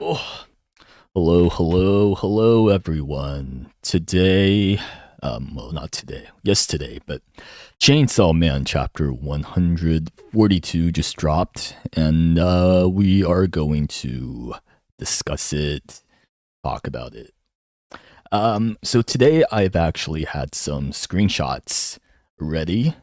Oh, hello, everyone. Today, well, not today, yesterday, but Chainsaw Man chapter 142 just dropped, and we are going to discuss it, talk about it. So today I've actually had some screenshots ready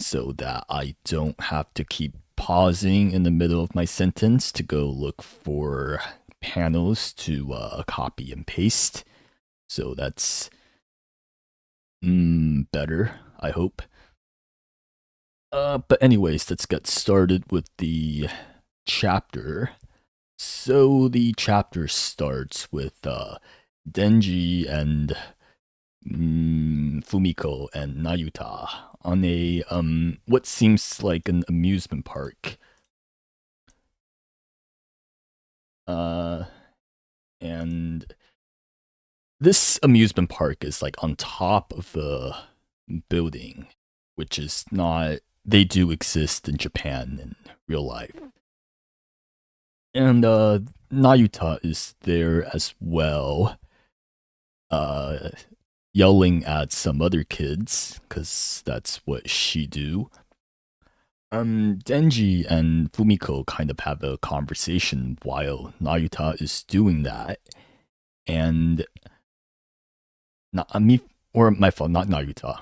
so that I don't have to keep pausing in the middle of my sentence to go look for panels to copy and paste. So that's better, I hope. But anyways, let's get started with the chapter. So the chapter starts with Denji and Fumiko and Nayuta on a what seems like an amusement park. Uh, and this amusement park is like on top of a building, which is not. They do exist in Japan in real life, and Nayuta is there as well, uh, yelling at some other kids because that's what she do. Denji and Fumiko kind of have a conversation while Nayuta is doing that, and not me or my fault, not Nayuta.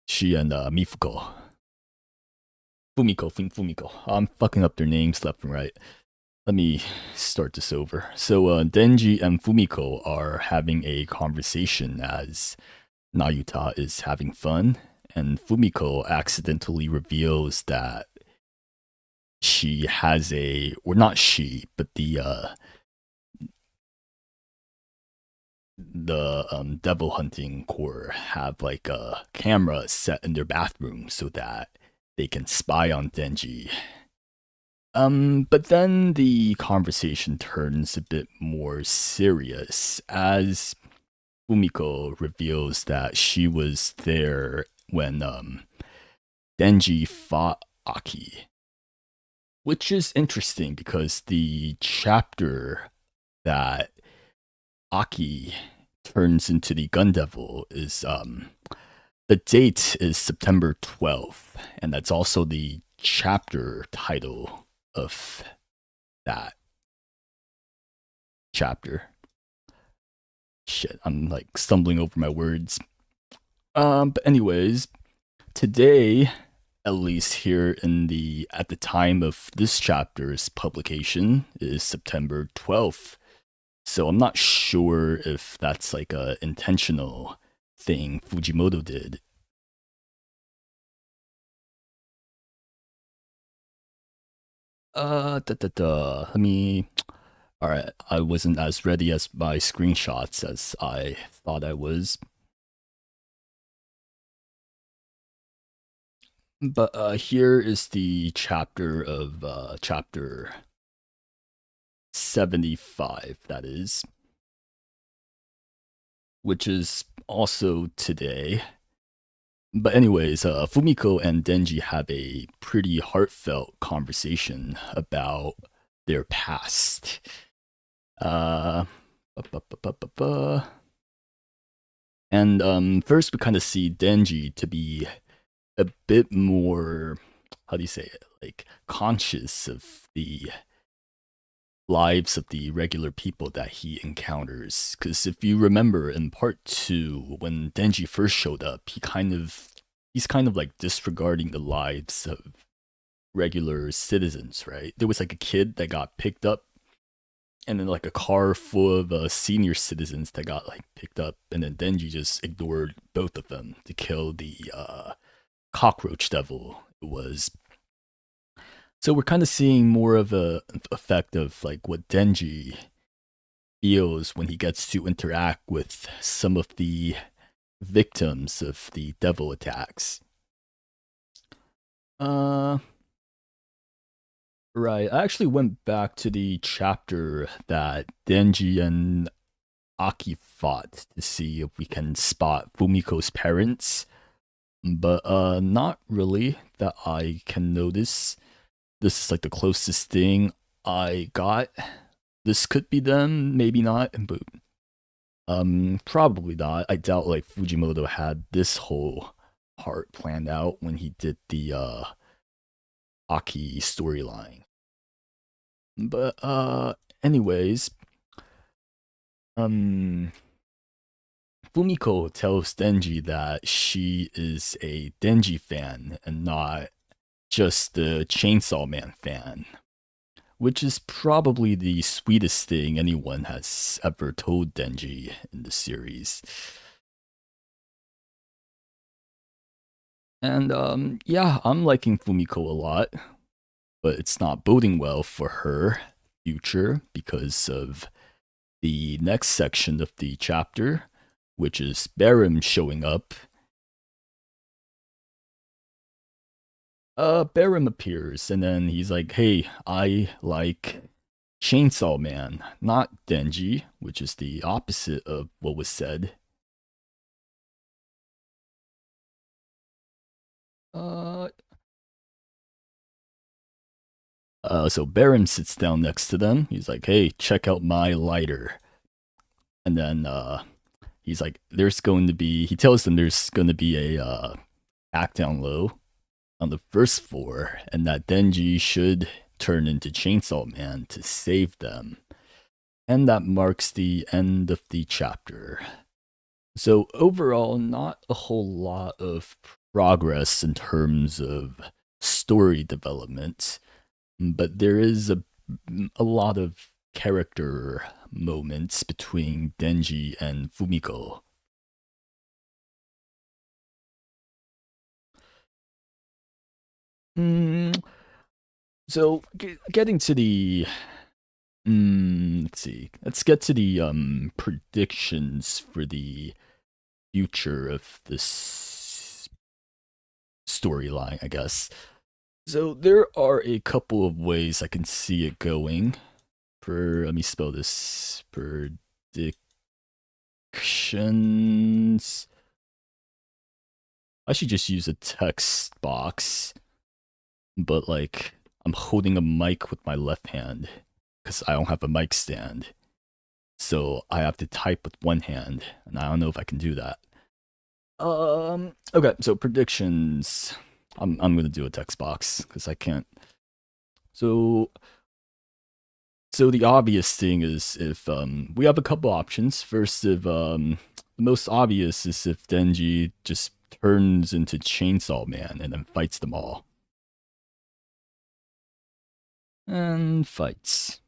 She and Mifuko, Fumiko. I'm fucking up their names left and right. Let me start this over. So Denji and Fumiko are having a conversation as Nayuta is having fun, and Fumiko accidentally reveals that she has a, or not she, but the devil hunting corps have like a camera set in their bathroom so that they can spy on Denji. But then the conversation turns a bit more serious as Fumiko reveals that she was there when Denji fought Aki, which is interesting because the chapter that Aki turns into the Gun Devil is the date is September 12th, and that's also the chapter title of that chapter. Shit, I'm like stumbling over my words. But anyways, today, at least here in the at the time of this chapter's publication, is September 12th. So I'm not sure if that's like a intentional thing Fujimoto did. Let me. All right, I wasn't as ready as my screenshots as I thought I was. But here is the chapter of chapter 75, that is, which is also today. But anyways, Fumiko and Denji have a pretty heartfelt conversation about their past. Uh, and first we kind of see Denji to be a bit more, how do you say it, like conscious of the lives of the regular people that he encounters. Because if you remember in part two, when Denji first showed up, he's kind of like disregarding the lives of regular citizens, right? There was like a kid that got picked up, and then like a car full of senior citizens that got like picked up, and then Denji just ignored both of them to kill the cockroach devil. It was, so we're kind of seeing more of a effect of like what Denji feels when he gets to interact with some of the victims of the devil attacks. Uh, right. I actually went back to the chapter that Denji and Aki fought to see if we can spot Fumiko's parents, but not really that I can notice. This is like the closest thing I got. this could be them, maybe not, but probably not. I doubt like Fujimoto had this whole part planned out when he did the Aki storyline. But anyways, um Fumiko tells Denji that she is a Denji fan and not just the Chainsaw Man fan, which is probably the sweetest thing anyone has ever told Denji in the series. And yeah, I'm liking Fumiko a lot, but it's not boding well for her future because of the next section of the chapter, which is Barim showing up. Barim appears and then he's like, "Hey, I like Chainsaw Man, not Denji," which is the opposite of what was said. Uh, so Barim sits down next to them. He's like, "Hey, check out my lighter." And then he's like, "There's going to be." He tells them there's going to be a act down low on the first floor, and that Denji should turn into Chainsaw Man to save them. And that marks the end of the chapter. So overall, not a whole lot of progress in terms of story development, but there is a lot of character moments between Denji and Fumiko. Mm, so getting to the let's see. Let's get to the predictions for the future of this storyline, I guess. So there are a couple of ways I can see it going. Let me spell this. Predictions. I should just use a text box, but like I'm holding a mic with my left hand because I don't have a mic stand. So I have to type with one hand, and I don't know if I can do that. Okay, so predictions. I'm gonna do a text box because I can't. So so the obvious thing is if we have a couple options. First, if the most obvious is if Denji just turns into Chainsaw Man and then fights them all. And fights.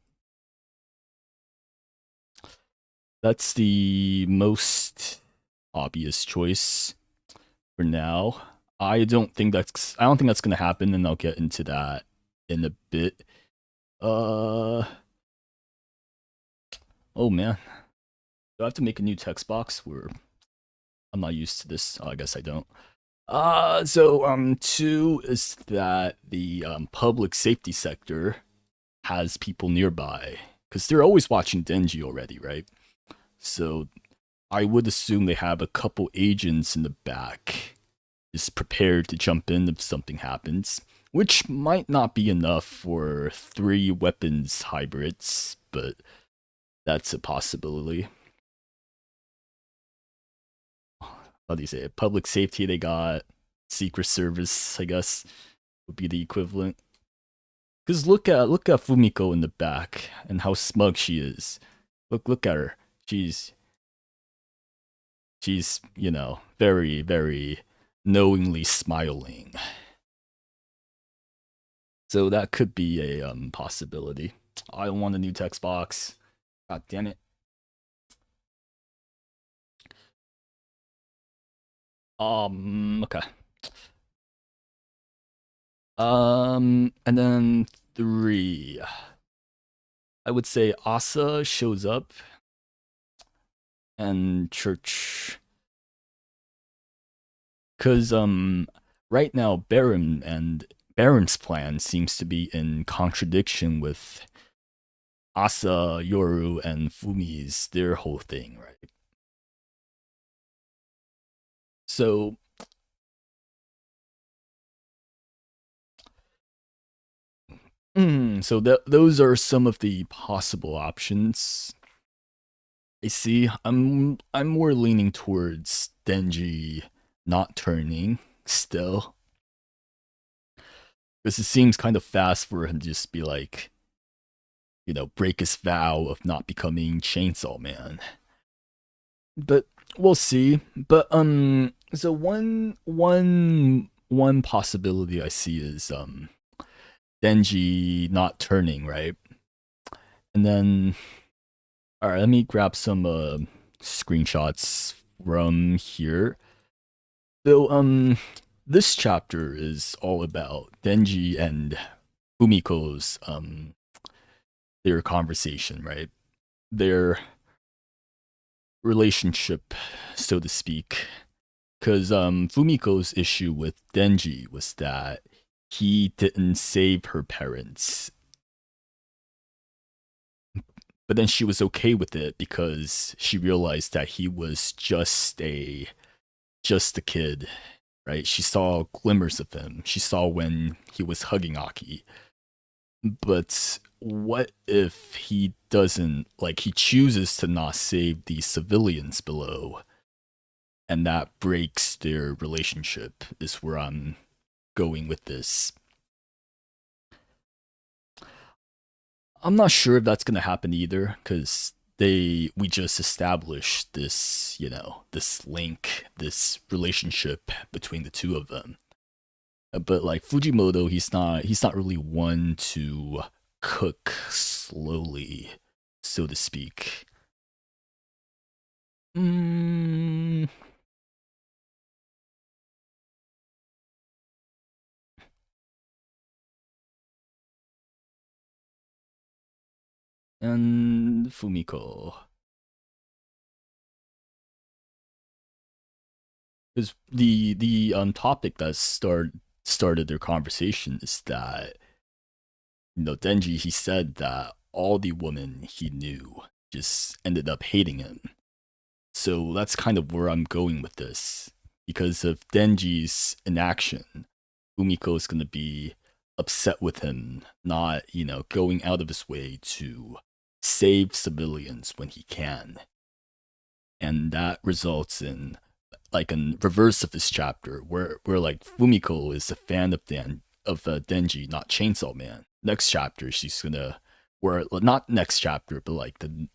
That's the most obvious choice for now. I don't think that's gonna happen, and I'll get into that in a bit. Uh oh man. Do I have to make a new text box where I'm not used to this? Oh, I guess I don't. Two is that the public safety sector has people nearby because they're always watching Denji already, right? So I would assume they have a couple agents in the back, just prepared to jump in if something happens, which might not be enough for 3 weapons hybrids, but that's a possibility. How do you say it? Public safety, they got Secret Service, I guess, would be the equivalent. Because look at Fumiko in the back and how smug she is. Look at her. She's she's very very knowingly smiling. So that could be a possibility. I don't want a new text box. God damn it. Okay. And then 3. I would say Asa shows up and Church. Cause right now Baron's plan seems to be in contradiction with Asa, Yoru, and Fumi's their whole thing, right? So So those are some of the possible options. I see. I'm more leaning towards Denji not turning still, because it seems kind of fast for him to just be like, break his vow of not becoming Chainsaw Man. But we'll see. But so one possibility I see is Denji not turning, right? And then, all right, let me grab some screenshots from here. So this chapter is all about Denji and Fumiko's their conversation, right? Their relationship, so to speak. Because Fumiko's issue with Denji was that he didn't save her parents. But then she was okay with it because she realized that he was just a kid, right? She saw glimmers of him. She saw when he was hugging Aki. But what if he doesn't, like, he chooses to not save the civilians below, and that breaks their relationship, is where I'm going with this. I'm not sure if that's gonna happen either, because we just established this, this link, this relationship between the two of them. But like Fujimoto, he's not really one to cook slowly, so to speak. Mm. And Fumiko. Because the topic that started their conversation is that, Denji, he said that all the women he knew just ended up hating him. So that's kind of where I'm going with this. Because of Denji's inaction, Fumiko's gonna be upset with him not, going out of his way to save civilians when he can. And that results in like a reverse of this chapter where like Fumiko is a fan of Denji, not Chainsaw Man. Next chapter she's gonna, or not next chapter, but like the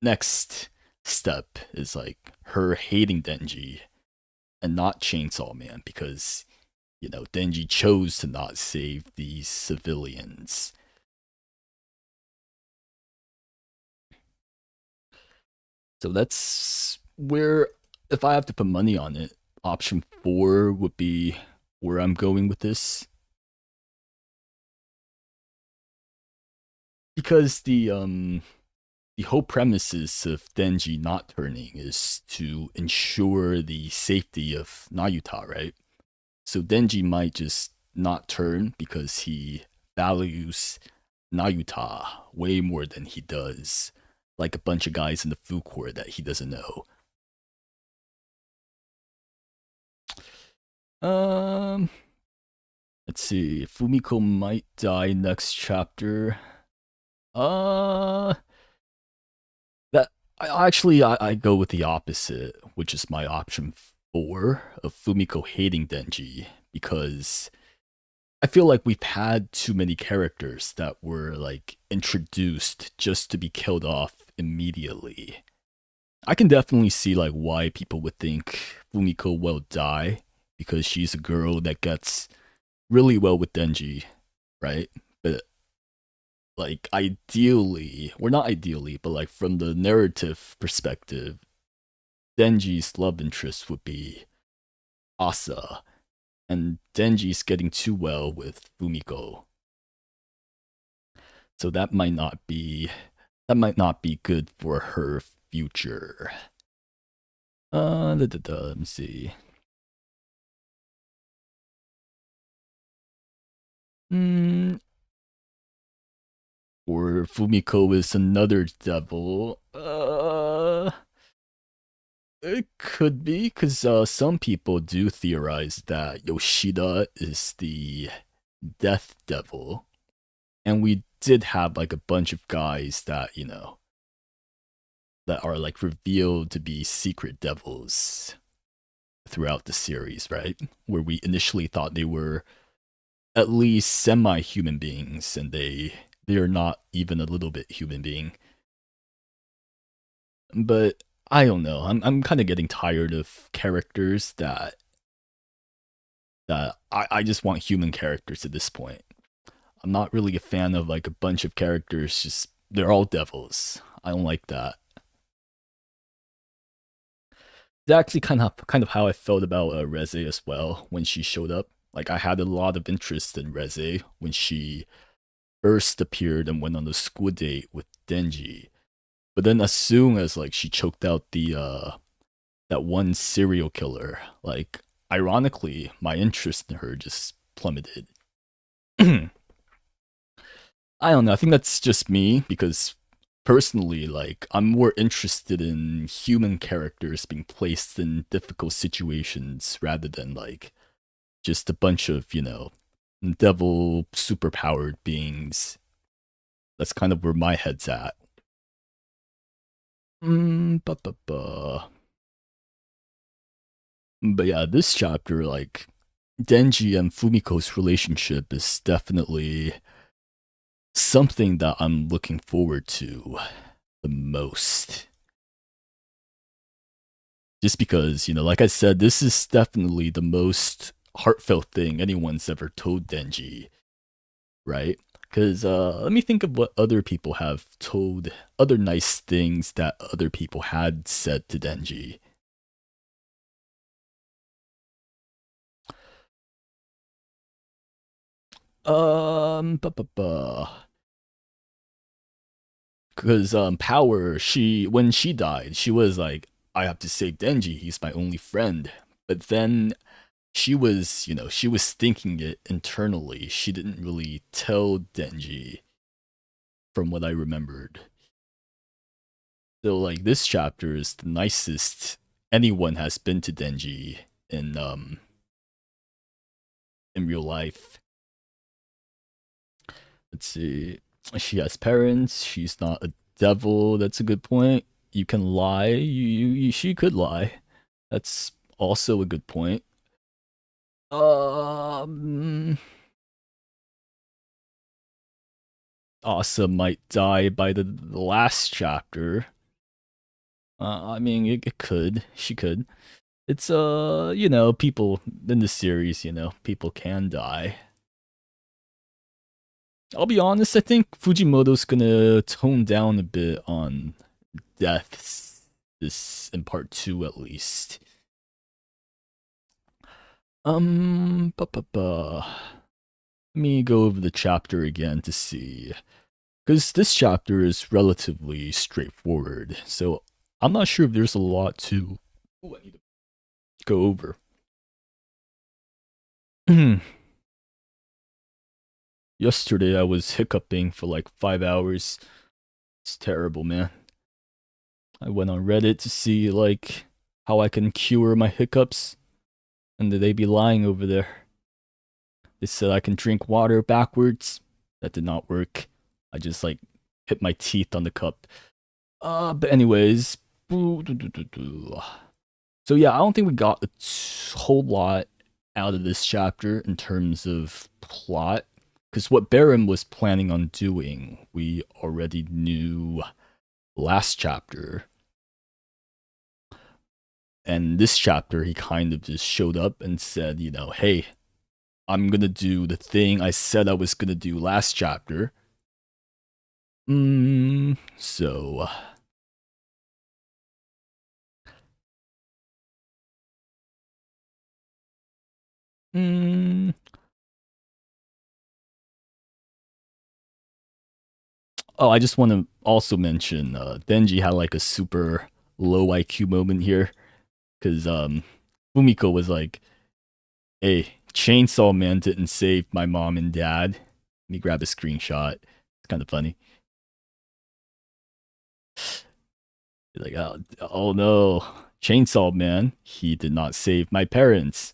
next step is like her hating Denji and not Chainsaw Man because Denji chose to not save these civilians. So that's where, if I have to put money on it, option 4 would be where I'm going with this. Because the whole premises of Denji not turning is to ensure the safety of Nayuta, right? So Denji might just not turn because he values Nayuta way more than he does like a bunch of guys in the food court that he doesn't know. Let's see. Fumiko might die next chapter. That I go with the opposite, which is my option 4 of Fumiko hating Denji, because I feel like we've had too many characters that were like introduced just to be killed off immediately. I can definitely see like why people would think Fumiko will die because she's a girl that gets really well with Denji, right? But like ideally, or not ideally, but like from the narrative perspective, Denji's love interest would be Asa, and Denji's getting too well with Fumiko. So that might not be good for her future. Let me see. Or Fumiko is another devil. It could be, because some people do theorize that Yoshida is the death devil. And we did have like a bunch of guys that, that are like revealed to be secret devils throughout the series, right? Where we initially thought they were at least semi-human beings, and they are not even a little bit human being. But I don't know. I'm kind of getting tired of characters that I just want human characters at this point. I'm not really a fan of like a bunch of characters just they're all devils. I don't like that. It's actually kind of how I felt about Reze as well when she showed up. Like I had a lot of interest in Reze when she first appeared and went on the school date with Denji. But then as soon as like she choked out the that one serial killer, like ironically, my interest in her just plummeted. I don't know. I think that's just me because personally, like I'm more interested in human characters being placed in difficult situations rather than like just a bunch of, devil superpowered beings. That's kind of where my head's at. Ba, ba, ba. But yeah, this chapter, like Denji and Fumiko's relationship is definitely something that I'm looking forward to the most. Just because, like I said, this is definitely the most heartfelt thing anyone's ever told Denji, right? Because let me think of what other people have told, other nice things that other people had said to Denji. Ba, ba, ba. Because Power, when she died, she was like, I have to save Denji. He's my only friend. But then she was thinking it internally. She didn't really tell Denji, from what I remembered. So like this chapter is the nicest anyone has been to Denji in real life. Let's see. She has parents. She's not a devil. That's a good point. You can lie. She could lie. That's also a good point. Um, Asa might die by the last chapter. I mean, it could. She could. It's people in the series, people can die. I'll be honest, I think Fujimoto's gonna tone down a bit on deaths this in part 2 at least. Let me go over the chapter again to see. Because this chapter is relatively straightforward, so I'm not sure if there's a lot to go over. Yesterday I was hiccuping for like 5 hours. It's terrible, man. I went on Reddit to see like how I can cure my hiccups, and they be lying over there. They said I can drink water backwards. That did not work. I just like hit my teeth on the cup. But anyways, so yeah, I don't think we got a whole lot out of this chapter in terms of plot. Because what Baron was planning on doing, we already knew last chapter. And this chapter, he kind of just showed up and said, hey, I'm gonna do the thing I said I was gonna do last chapter. So. Mm, oh, I just want to also mention Denji had like a super low IQ moment here because Fumiko was like, "Hey, Chainsaw Man didn't save my mom and dad." Let me grab a screenshot. It's kind of funny. Like, oh no, Chainsaw Man, he did not save my parents.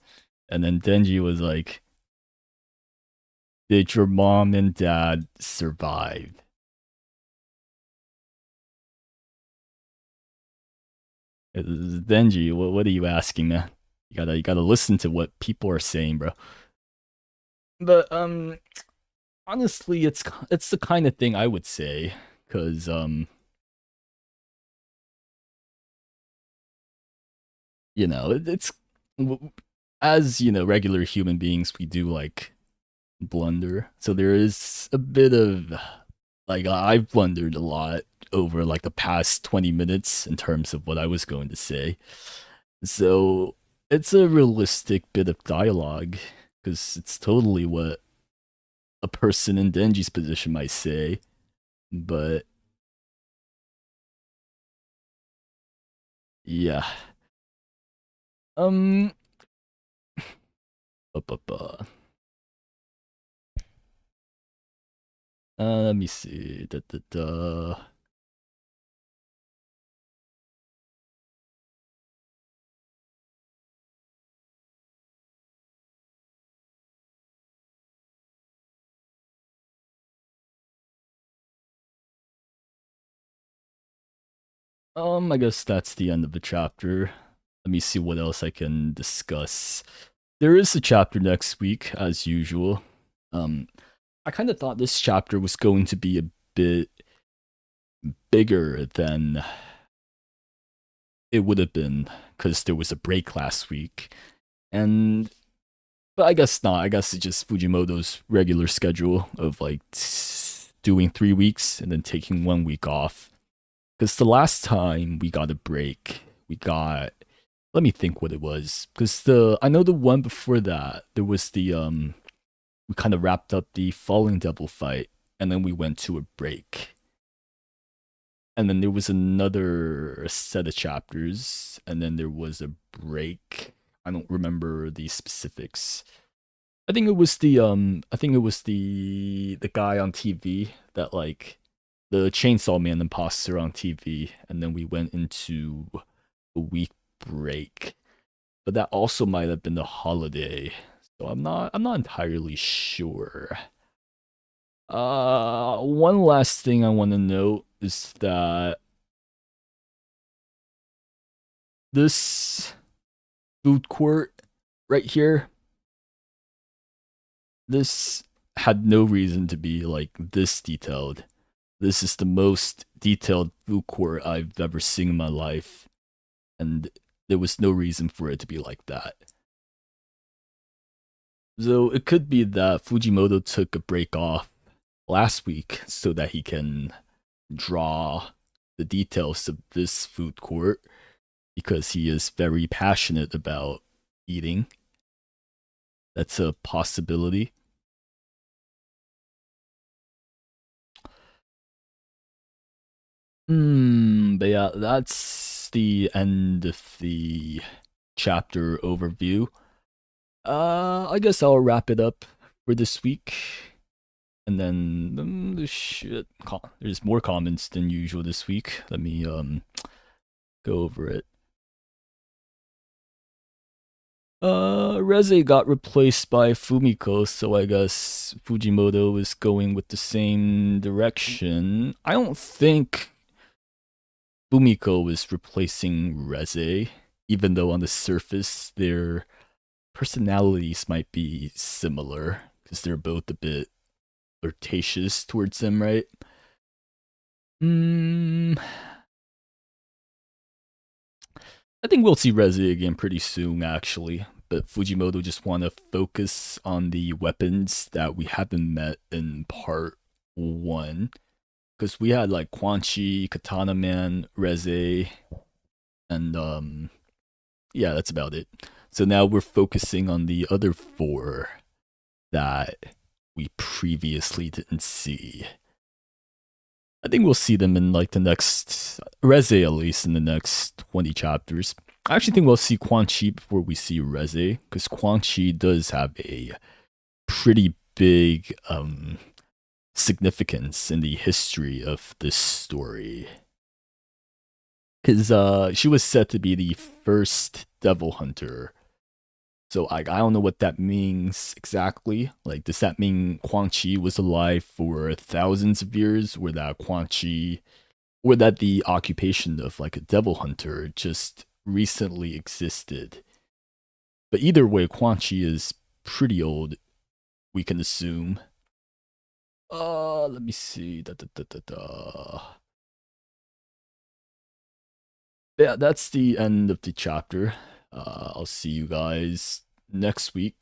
And then Denji was like, Did your mom and dad survive? Denji, what are you asking, man? You gotta listen to what people are saying, bro. But honestly, it's the kind of thing I would say, cause it's as regular human beings, we do like blunder. So there is a bit of like I've blundered a lot over like the past 20 minutes in terms of what I was going to say. So it's a realistic bit of dialogue because it's totally what a person in Denji's position might say. But yeah, um, bu- bu- bu. Let me see. Da, da, da. I guess that's the end of the chapter. Let me see what else I can discuss. There is a chapter next week, as usual. Um, I kind of thought this chapter was going to be a bit bigger than it would have been because there was a break last week, and but I guess not. I guess it's just Fujimoto's regular schedule of like doing 3 weeks and then taking 1 week off. Because the last time we got a break, we got, let me think what it was. Because I know the one before that there was we kind of wrapped up the Falling Devil fight, and then we went to a break. And then there was another set of chapters, and then there was a break. I don't remember the specifics. I think it was the guy on TV that like the Chainsaw Man imposter on TV, and then we went into a week break. But that also might have been the holiday. So I'm not entirely sure. One last thing I want to note is that this food court right here, this had no reason to be like this detailed. This is the most detailed food court I've ever seen in my life, and there was no reason for it to be like that. So it could be that Fujimoto took a break off last week so that he can draw the details of this food court because he is very passionate about eating. That's a possibility. But yeah, that's the end of the chapter overview. I guess I'll wrap it up for this week. And then there's more comments than usual this week. Let me go over it. Reze got replaced by Fumiko, so I guess Fujimoto is going with the same direction. I don't think Fumiko is replacing Reze, even though on the surface their personalities might be similar, because they're both a bit flirtatious towards him, right? Hmm. I think we'll see Reze again pretty soon, actually. But Fujimoto just want to focus on the weapons that we haven't met in part one. Because we had like Quan Chi, Katana Man, Reze, and yeah, that's about it. So now we're focusing on the other four that we previously didn't see. I think we'll see them in like the next Reze, at least in the next 20 chapters. I actually think we'll see Quan Chi before we see Reze, because Quan Chi does have a pretty big significance in the history of this story. Because she was said to be the first devil hunter So I don't know what that means exactly. Like, does that mean Quan Chi was alive for thousands of years, or that Quan Chi, or that the occupation of like a devil hunter just recently existed? But either way, Quan Chi is pretty old, we can assume. Let me see. Yeah, that's the end of the chapter. I'll see you guys next week.